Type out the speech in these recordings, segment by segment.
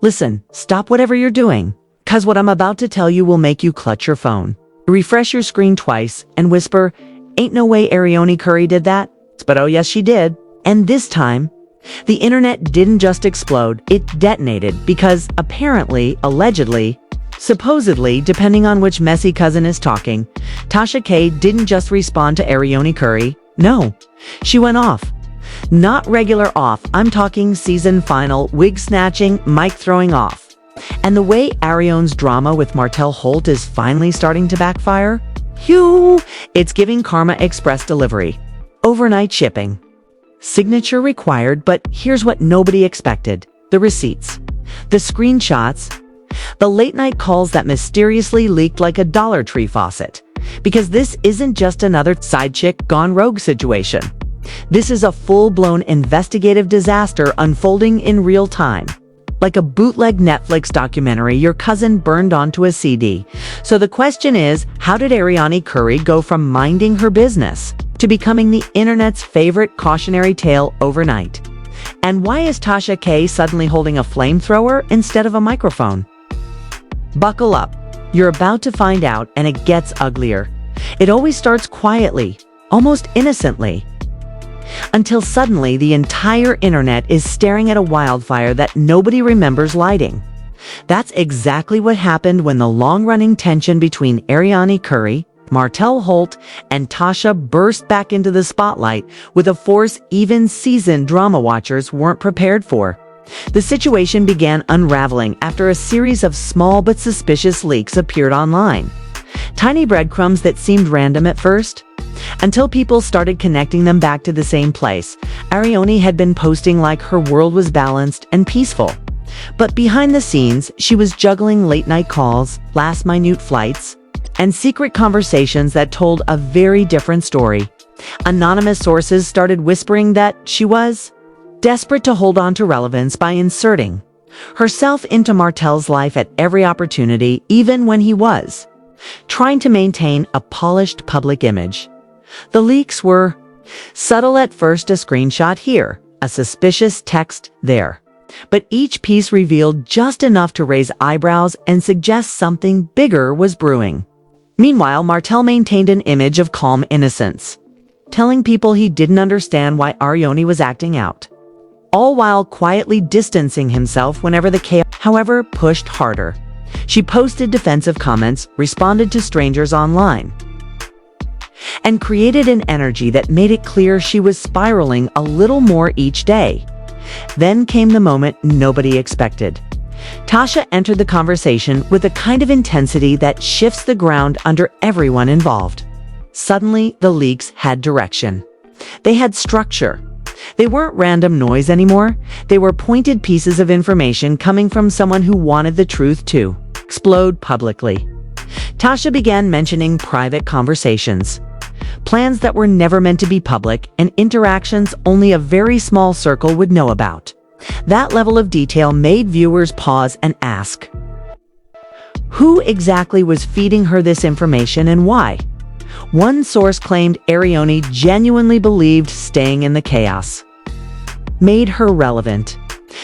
Listen, stop whatever you're doing, 'cause what I'm about to tell you will make you clutch your phone. Refresh your screen twice and whisper, "Ain't no way Arionne Curry did that." But oh yes, she did. And this time, the internet didn't just explode, it detonated because apparently, allegedly, supposedly, depending on which messy cousin is talking, Tasha K didn't just respond to Arionne Curry. No, she went off. Not regular off, I'm talking season final, wig snatching, mic throwing off. And the way Arionne's drama with Martell Holt is finally starting to backfire? Phew! It's giving Karma Express delivery. Overnight shipping. Signature required, but here's what nobody expected. The receipts. The screenshots. The late-night calls that mysteriously leaked like a Dollar Tree faucet. Because this isn't just another side chick gone rogue situation. This is a full-blown investigative disaster unfolding in real time. Like a bootleg Netflix documentary your cousin burned onto a CD. So the question is, how did Arionne Curry go from minding her business to becoming the internet's favorite cautionary tale overnight? And why is Tasha K suddenly holding a flamethrower instead of a microphone? Buckle up. You're about to find out, and it gets uglier. It always starts quietly, almost innocently, until suddenly the entire internet is staring at a wildfire that nobody remembers lighting. That's exactly what happened when the long-running tension between Arionne Curry, Martell Holt, and Tasha burst back into the spotlight with a force even seasoned drama watchers weren't prepared for. The situation began unraveling after a series of small but suspicious leaks appeared online. Tiny breadcrumbs that seemed random at first, until people started connecting them back to the same place. Arionne had been posting like her world was balanced and peaceful. But behind the scenes, she was juggling late-night calls, last-minute flights, and secret conversations that told a very different story. Anonymous sources started whispering that she was desperate to hold on to relevance by inserting herself into Martell's life at every opportunity, even when he was trying to maintain a polished public image. The leaks were subtle at first, a screenshot here, a suspicious text there. But each piece revealed just enough to raise eyebrows and suggest something bigger was brewing. Meanwhile, Martell maintained an image of calm innocence, telling people he didn't understand why Arionne was acting out, all while quietly distancing himself whenever the chaos, however, pushed harder. She posted defensive comments, responded to strangers online, and created an energy that made it clear she was spiraling a little more each day. Then came the moment nobody expected. Tasha entered the conversation with a kind of intensity that shifts the ground under everyone involved. Suddenly, the leaks had direction. They had structure. They weren't random noise anymore. They were pointed pieces of information coming from someone who wanted the truth to explode publicly. Tasha began mentioning private conversations, plans that were never meant to be public, and interactions only a very small circle would know about. That level of detail made viewers pause and ask, who exactly was feeding her this information and why? One source claimed Arionne genuinely believed staying in the chaos made her relevant,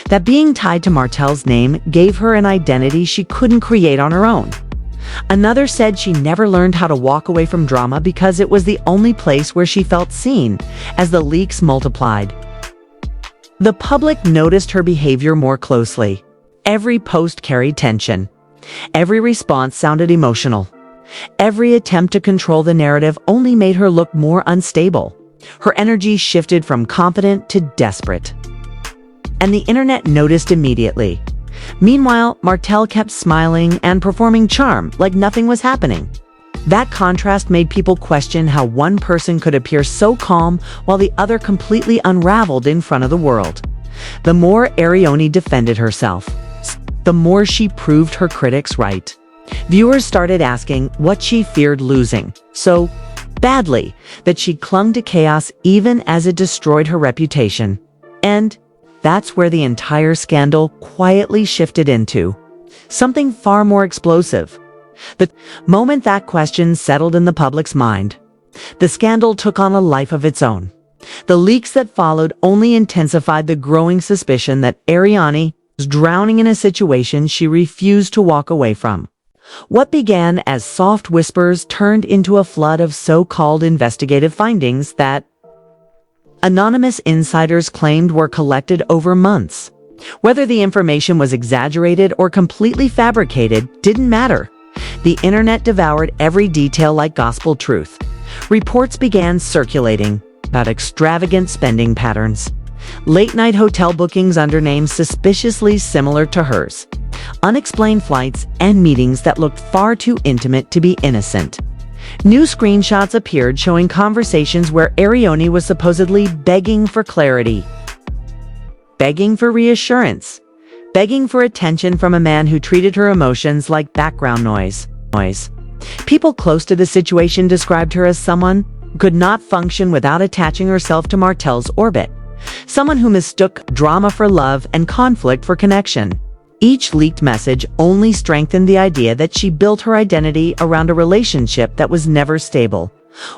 that being tied to Martell's name gave her an identity she couldn't create on her own. Another said she never learned how to walk away from drama because it was the only place where she felt seen. As the leaks multiplied, the public noticed her behavior more closely. Every post carried tension. Every response sounded emotional. Every attempt to control the narrative only made her look more unstable. Her energy shifted from confident to desperate. And the internet noticed immediately. Meanwhile, Martell kept smiling and performing charm like nothing was happening. That contrast made people question how one person could appear so calm while the other completely unraveled in front of the world. The more Arionne defended herself, the more she proved her critics right. Viewers started asking what she feared losing so badly that she clung to chaos even as it destroyed her reputation. And that's where the entire scandal quietly shifted into something far more explosive. The moment that question settled in the public's mind, the scandal took on a life of its own. The leaks that followed only intensified the growing suspicion that Arionne drowning in a situation she refused to walk away from. What began as soft whispers turned into a flood of so-called investigative findings that anonymous insiders claimed were collected over months. Whether the information was exaggerated or completely fabricated didn't matter. The internet devoured every detail like gospel truth. Reports began circulating about extravagant spending patterns, late-night hotel bookings under names suspiciously similar to hers, unexplained flights, and meetings that looked far too intimate to be innocent. New screenshots appeared showing conversations where Arionne was supposedly begging for clarity, begging for reassurance, begging for attention from a man who treated her emotions like background noise. People close to the situation described her as someone who could not function without attaching herself to Martell's orbit, someone who mistook drama for love and conflict for connection. Each leaked message only strengthened the idea that she built her identity around a relationship that was never stable.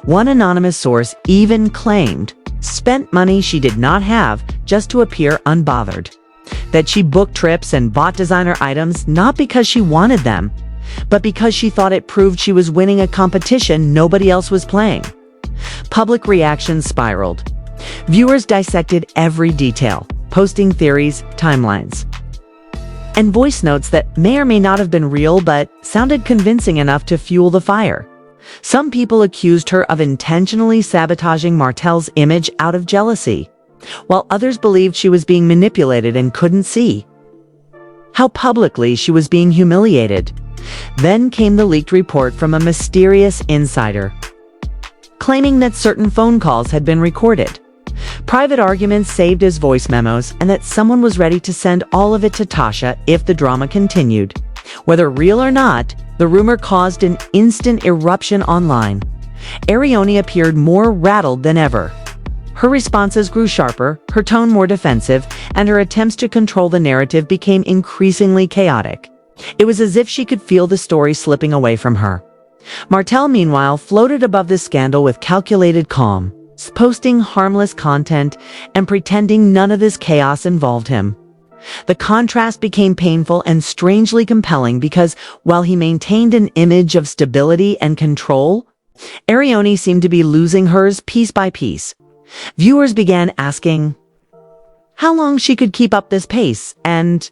One anonymous source even claimed spent money she did not have just to appear unbothered, that she booked trips and bought designer items not because she wanted them, but because she thought it proved she was winning a competition nobody else was playing. Public reactions spiraled. Viewers dissected every detail, posting theories, timelines, and voice notes that may or may not have been real but sounded convincing enough to fuel the fire. Some people accused her of intentionally sabotaging Martell's image out of jealousy, while others believed she was being manipulated and couldn't see how publicly she was being humiliated. Then came the leaked report from a mysterious insider, claiming that certain phone calls had been recorded, private arguments saved as voice memos, and that someone was ready to send all of it to Tasha if the drama continued. Whether real or not, the rumor caused an instant eruption online. Arionne appeared more rattled than ever. Her responses grew sharper, her tone more defensive, and her attempts to control the narrative became increasingly chaotic. It was as if she could feel the story slipping away from her. Martell, meanwhile, floated above the scandal with calculated calm, posting harmless content and pretending none of this chaos involved him. The contrast became painful and strangely compelling because, while he maintained an image of stability and control, Arionne seemed to be losing hers piece by piece. Viewers began asking how long she could keep up this pace, and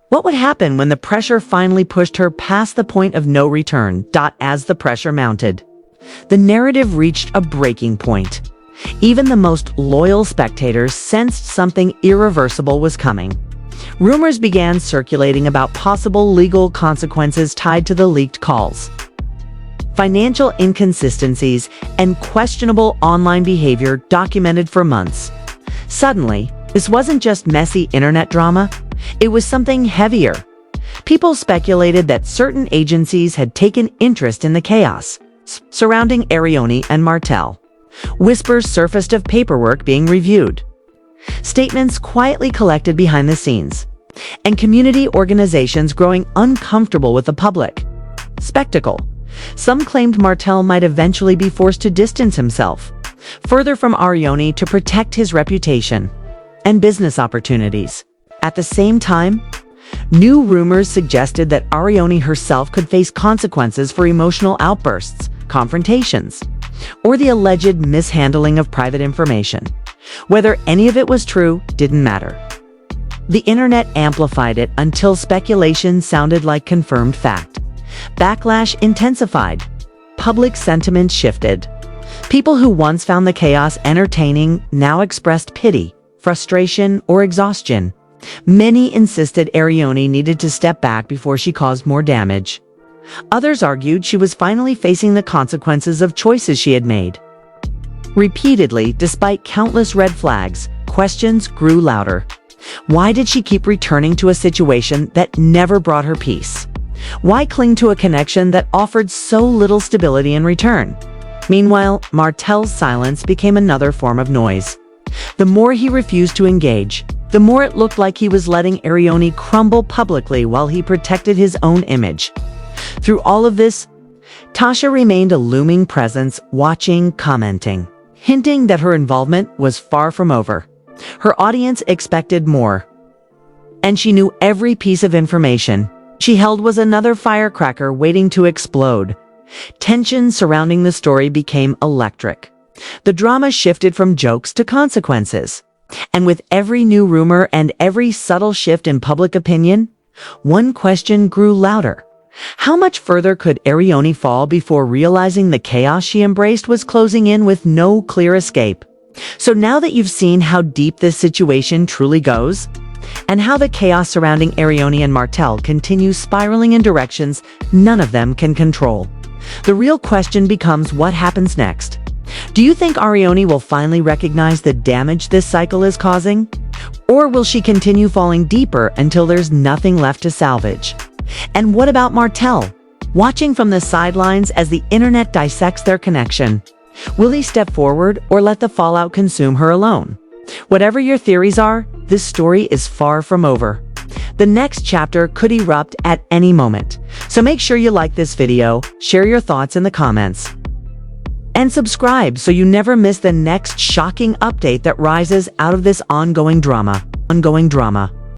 what would happen when the pressure finally pushed her past the point of no return. As the pressure mounted, the narrative reached a breaking point. Even the most loyal spectators sensed something irreversible was coming. Rumors began circulating about possible legal consequences tied to the leaked calls, financial inconsistencies, and questionable online behavior documented for months. Suddenly, this wasn't just messy internet drama, it was something heavier. People speculated that certain agencies had taken interest in the chaos surrounding Arionne and Martell. Whispers surfaced of paperwork being reviewed, statements quietly collected behind the scenes, and community organizations growing uncomfortable with the public spectacle. Some claimed Martell might eventually be forced to distance himself further from Arionne to protect his reputation and business opportunities. At the same time, new rumors suggested that Arionne herself could face consequences for emotional outbursts, confrontations, or the alleged mishandling of private information. Whether any of it was true didn't matter. The internet amplified it until speculation sounded like confirmed fact. Backlash intensified. Public sentiment shifted. People who once found the chaos entertaining now expressed pity, frustration, or exhaustion. Many insisted Arionne needed to step back before she caused more damage. Others argued she was finally facing the consequences of choices she had made. Repeatedly, despite countless red flags, questions grew louder. Why did she keep returning to a situation that never brought her peace? Why cling to a connection that offered so little stability in return? Meanwhile, Martell's silence became another form of noise. The more he refused to engage, the more it looked like he was letting Arionne crumble publicly while he protected his own image. Through all of this, Tasha remained a looming presence, watching, commenting, hinting that her involvement was far from over. Her audience expected more. and she knew every piece of information she held was another firecracker waiting to explode. Tension surrounding the story became electric. The drama shifted from jokes to consequences. And with every new rumor and every subtle shift in public opinion, one question grew louder. How much further could Arionne fall before realizing the chaos she embraced was closing in with no clear escape? So now that you've seen how deep this situation truly goes, and how the chaos surrounding Arionne and Martell continues spiraling in directions none of them can control, the real question becomes what happens next. Do you think Arionne will finally recognize the damage this cycle is causing? Or will she continue falling deeper until there's nothing left to salvage? And what about Martell, watching from the sidelines as the internet dissects their connection? Will he step forward or let the fallout consume her alone? Whatever your theories are, this story is far from over. The next chapter could erupt at any moment. So make sure you like this video, share your thoughts in the comments, and subscribe so you never miss the next shocking update that rises out of this ongoing drama.